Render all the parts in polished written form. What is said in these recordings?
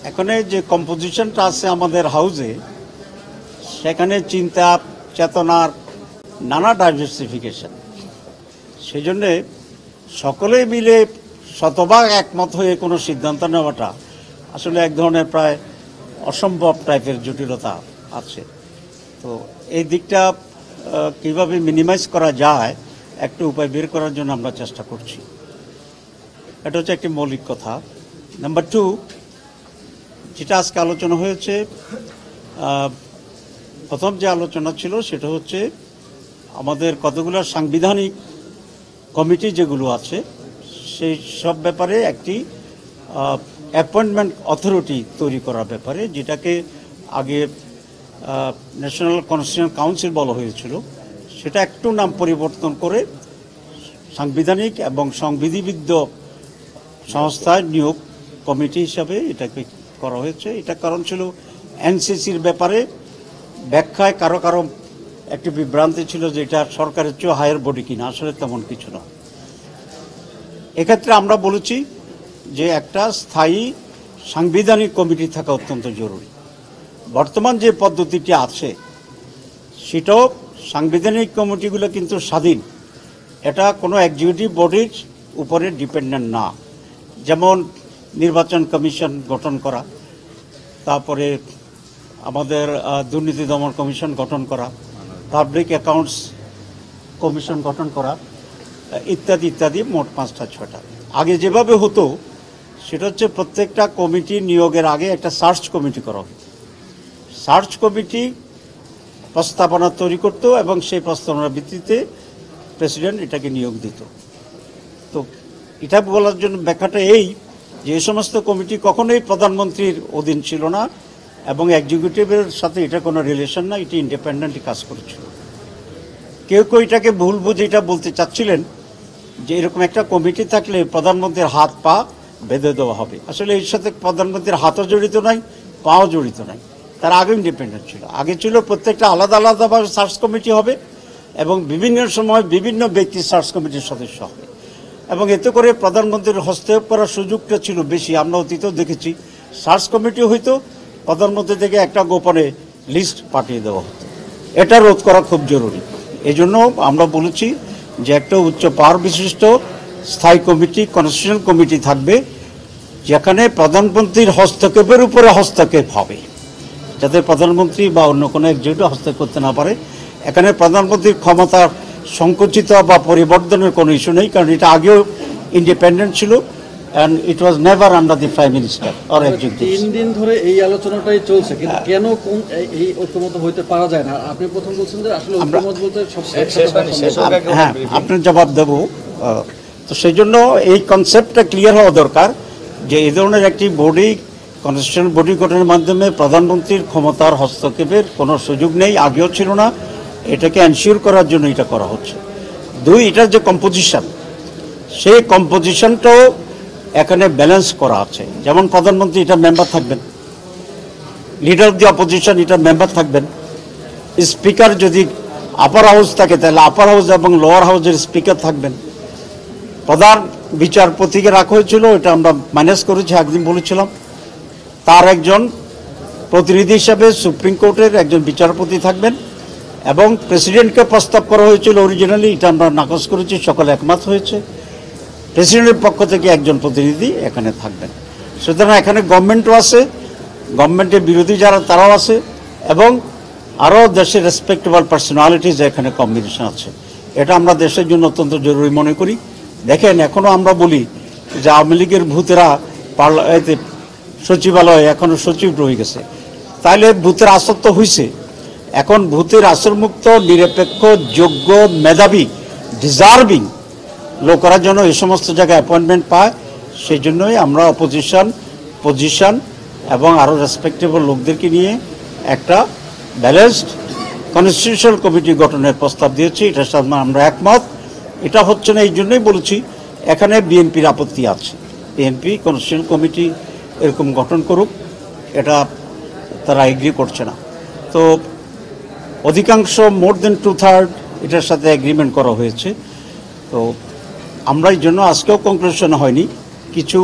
এখানে যে কম্পোজিশনটা আছে আমাদের হাউসে, সেখানে চিন্তা চেতনার নানা ডাইভার্সিফিকেশন। সেই জন্যে সকলে মিলে শতভাগ একমত হয়ে কোনো সিদ্ধান্ত নেওয়াটা আসলে এক ধরনের প্রায় অসম্ভব টাইপের জটিলতা আছে। তো এই দিকটা কিভাবে মিনিমাইজ করা যায় একটা উপায় বের করার জন্য আমরা চেষ্টা করছি। এটা হচ্ছে একটি মৌলিক কথা। নাম্বার 2, যেটা আজকে আলোচনা হয়েছে, প্রথম যে আলোচনা ছিল সেটা হচ্ছে আমাদের কতগুলো সাংবিধানিক কমিটি যেগুলো আছে সেই সব ব্যাপারে একটি অ্যাপয়েন্টমেন্ট অথরিটি তৈরি করার ব্যাপারে, যেটাকে আগে ন্যাশনাল কনস্টিটিউশন কাউন্সিল বলা হয়েছিল, সেটা একটু নাম পরিবর্তন করে সাংবিধানিক এবং সংবিধিবদ্ধ সংস্থায় নিয়োগ কমিটি হিসাবে এটাকে করা হয়েছে। এটা কারণ ছিল এনসিসির ব্যাপারে ব্যাখ্যায় কারো কারো একটি বিভ্রান্তি ছিল যে এটা সরকারের চেয়ে হায়ার বডি কিনা, আসলে তেমন কিছু না। এক্ষেত্রে আমরা বলেছি যে একটা স্থায়ী সাংবিধানিক কমিটি থাকা অত্যন্ত জরুরি। বর্তমান যে পদ্ধতিটি আছে সেটাও সাংবিধানিক কমিটিগুলো কিন্তু স্বাধীন, এটা কোনো এক্সিকিউটিভ বডির উপরে ডিপেন্ডেন্ট না। যেমন নির্বাচন কমিশন গঠন করা, তারপরে আমাদের দুর্নীতি দমন কমিশন গঠন করা, পাবলিক অ্যাকাউন্টস কমিশন গঠন করা, ইত্যাদি ইত্যাদি, মোট 5-6টা। আগে যেভাবে হতো সেটা হচ্ছে প্রত্যেকটা কমিটি নিয়োগের আগে একটা সার্চ কমিটি করা হতো। সার্চ কমিটি প্রস্তাবনা তৈরি করত এবং সেই প্রস্তাবনার ভিত্তিতে প্রেসিডেন্ট এটাকে নিয়োগ দিত। তো এটা বলার জন্য ব্যাখ্যাটা এই যে এই সমস্ত কমিটি কখনোই প্রধানমন্ত্রীর অধীন ছিল না এবং এক্সিকিউটিভের সাথে এটা কোনো রিলেশন না, এটি ইন্ডিপেন্ডেন্টলি কাজ করেছিল। কেউ কেউ এটাকে ভুল বুঝে এটা বলতে চাচ্ছিলেন যে এরকম একটা কমিটি থাকলে প্রধানমন্ত্রীর হাত পা বেঁধে দেওয়া হবে। আসলে এর সাথে প্রধানমন্ত্রীর হাতও জড়িত নাই, পাও জড়িত নাই, তার আগে ইন্ডিপেন্ডেন্ট ছিল। আগে ছিল প্রত্যেকটা আলাদা আলাদাভাবে সার্চ কমিটি হবে এবং বিভিন্ন সময় বিভিন্ন ব্যক্তি সার্চ কমিটির সদস্য হবে এবং এতে করে প্রধানমন্ত্রীর হস্তক্ষেপ করার সুযোগটা ছিল বেশি। আমরা অতীতেও দেখেছি সার্চ কমিটি হইতো, প্রধানমন্ত্রী থেকে একটা গোপনে লিস্ট পাঠিয়ে দেওয়া হতো। এটা রোধ করা খুব জরুরি। এই জন্য আমরা বলেছি যে একটা উচ্চ পাওয়ার বিশিষ্ট স্থায়ী কমিটি, কনস্টিটিউশন কমিটি থাকবে, যেখানে প্রধানমন্ত্রীর হস্তক্ষেপের উপরে হস্তক্ষেপ হবে, যাতে প্রধানমন্ত্রী বা অন্য কোনো এক্সিকিউটিভ হস্তক্ষেপ করতে না পারে। এখানে প্রধানমন্ত্রীর ক্ষমতার সংকুচিত বা পরিবর্তনের কোনো ইস্যু নেই, কারণ এটা আগেও ইন্ডিপেন্ডেন্ট ছিল and it was never under the prime minister or executive. 3 দিন ধরে এই আলোচনাটাই চলছে, কিন্তু কেন এই ঐক্যমত হইতে পারা যায় না? আপনি প্রথম বলছেন যে আসলে ঐক্যমত বলতে হ্যাঁ, আপনার জবাব দেব। তো সেই জন্য এই কনসেপ্টটা ক্লিয়ার হওয়া দরকার যে এই ধরনের একটি বডি, কনস্টিটিউশন বডি গঠনের মাধ্যমে প্রধানমন্ত্রীর ক্ষমতার হস্তক্ষেপের কোনো সুযোগ নেই, আগেও ছিল না। এটাকে এনশিওর করার জন্য এটা করা হচ্ছে। 2, এটার যে কম্পোজিশন, সেই কম্পোজিশনটাও এখানে ব্যালেন্স করা আছে। যেমন প্রধানমন্ত্রী এটা মেম্বার থাকবেন, লিডার অফ দি অপোজিশন এটা মেম্বার থাকবেন, স্পিকার যদি আপার হাউস থাকে তাহলে আপার হাউস এবং লোয়ার হাউসের স্পিকার থাকবেন, প্রধান বিচারপতিকে রাখা হয়েছিল, এটা আমরা মাইনাস করেছি, একদিন বলেছিলাম। তার একজন প্রতিনিধি হিসাবে সুপ্রিম কোর্টের একজন বিচারপতি থাকবেন এবং প্রেসিডেন্টকে প্রস্তাব করা হয়েছিল অরিজিনালি, এটা আমরা নাকচ করেছি, সকলে একমত হয়েছে। প্রেসিডেন্টের পক্ষ থেকে একজন প্রতিনিধি এখানে থাকবেন। সুতরাং এখানে গভর্নমেন্টও আছে, গভর্নমেন্টের বিরোধী যারা তারাও আছে এবং আরও দেশের রেসপেক্টেবল পার্সোনালিটিজ এখানে কম্বিনেশন আছে। এটা আমরা দেশের জন্য অত্যন্ত জরুরি মনে করি। দেখেন, এখনও আমরা বলি যে আওয়ামী লীগের ভূতেরা সচিবালয়ে এখনও সচিব রয়ে গেছে, তাহলে ভূতের আসর তো হয়েছে। এখন ভূতের আসরমুক্ত, নিরপেক্ষ, যোগ্য, মেধাবী, ডিজার্ভিং লোকেরা যেন এই সমস্ত জায়গায় অ্যাপয়েন্টমেন্ট পায়, সেই জন্যই আমরা পজিশন এবং আরও রেসপেক্টেবল লোকদেরকে নিয়ে একটা ব্যালেন্সড কনস্টিটিউশনাল কমিটি গঠনের প্রস্তাব দিয়েছি। এটার সাথে আমরা একমত। এটা হচ্ছে না, এই জন্যই বলেছি এখানে বিএনপির আপত্তি আছে। বিএনপি কনস্টিটিউশনাল কমিটি এরকম গঠন করুক, এটা তারা এগ্রি করছে না। তো অধিকাংশ, মোর দেন 2/3 এটার সাথে এগ্রিমেন্ট করা হয়েছে। তো আমরা এই জন্য আজকেও কনক্লুশন হয়নি, কিছু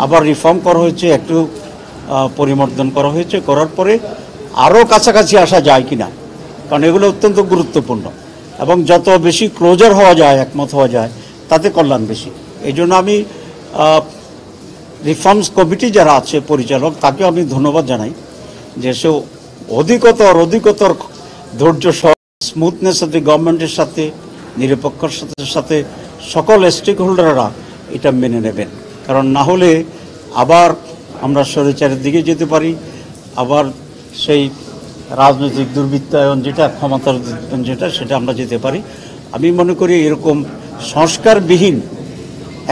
আবার রিফর্ম করা হয়েছে, একটু পরিবর্তন করা হয়েছে, করার পরে আরও কাছাকাছি আসা যায় কিনা, কারণ এগুলো অত্যন্ত গুরুত্বপূর্ণ এবং যত বেশি ক্লোজার হওয়া যায়, একমত হওয়া যায়, তাতে কল্যাণ বেশি। এই জন্য আমি রিফর্মস কমিটি যারা আছে পরিচালক, তাকেও আমি ধন্যবাদ জানাই যে সে অধিকতর ধৈর্য সহ স্মুথনেস সাথে গভর্নমেন্টের সাথে, নিরপেক্ষর সাথে সকল স্টেক হোল্ডাররা এটা মেনে নেবেন। কারণ না হলে আবার আমরা স্বৈরাচারের দিকে যেতে পারি, আবার সেই রাজনৈতিক দুর্বৃত্তায়ন যেটা, ক্ষমতার যেটা, সেটা আমরা যেতে পারি। আমি মনে করি এরকম সংস্কারবিহীন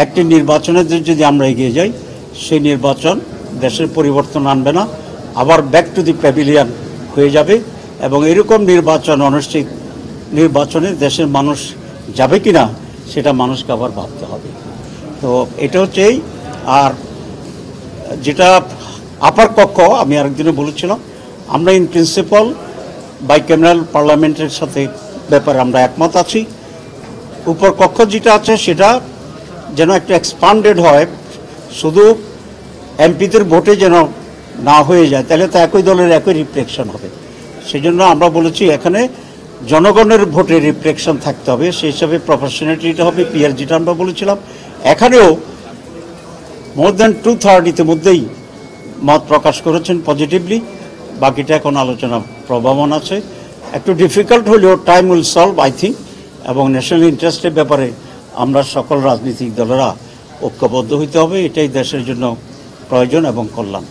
একটি নির্বাচনের যদি আমরা এগিয়ে যাই, সেই নির্বাচন দেশের পরিবর্তন আনবে না, আবার ব্যাক টু দি প্যাভিলিয়ন হয়ে যাবে। এবং এরকম অনিশ্চিত নির্বাচনে দেশের মানুষ যাবে কি না, সেটা মানুষকে আবার ভাবতে হবে। তো এটা হচ্ছে আর যেটা আপার কক্ষ, আমি আরেকদিনে বলেছিলাম, আমরা ইন প্রিন্সিপাল বাইক্যামেরাল পার্লামেন্টের সাথে ব্যাপারে আমরা একমত আছি। উপর কক্ষ যেটা আছে সেটা যেন একটু এক্সপান্ডেড হয়, শুধু এমপিদের ভোটে যেন না হয়ে যায়, তাহলে তো একই দলের একই রিফ্লেকশন হবে। সেই জন্য আমরা বলেছি এখানে জনগণের ভোটে রিফ্লেকশন থাকতে হবে, সেই হিসাবে প্রফেশনালিটিটা হবে, পিআর যেটা আমরা বলেছিলাম। এখানেও মোর দ্যান 2/3 ইতিমধ্যেই মত প্রকাশ করেছেন পজিটিভলি, বাকিটা এখন আলোচনা প্রভাবন আছে। একটু ডিফিকাল্ট হলেও time will solve I think, এবং ন্যাশনাল ইন্টারেস্টের ব্যাপারে আমরা সকল রাজনৈতিক দলেরা ঐক্যবদ্ধ হইতে হবে, এটাই দেশের জন্য প্রয়োজন এবং কল্যাণ।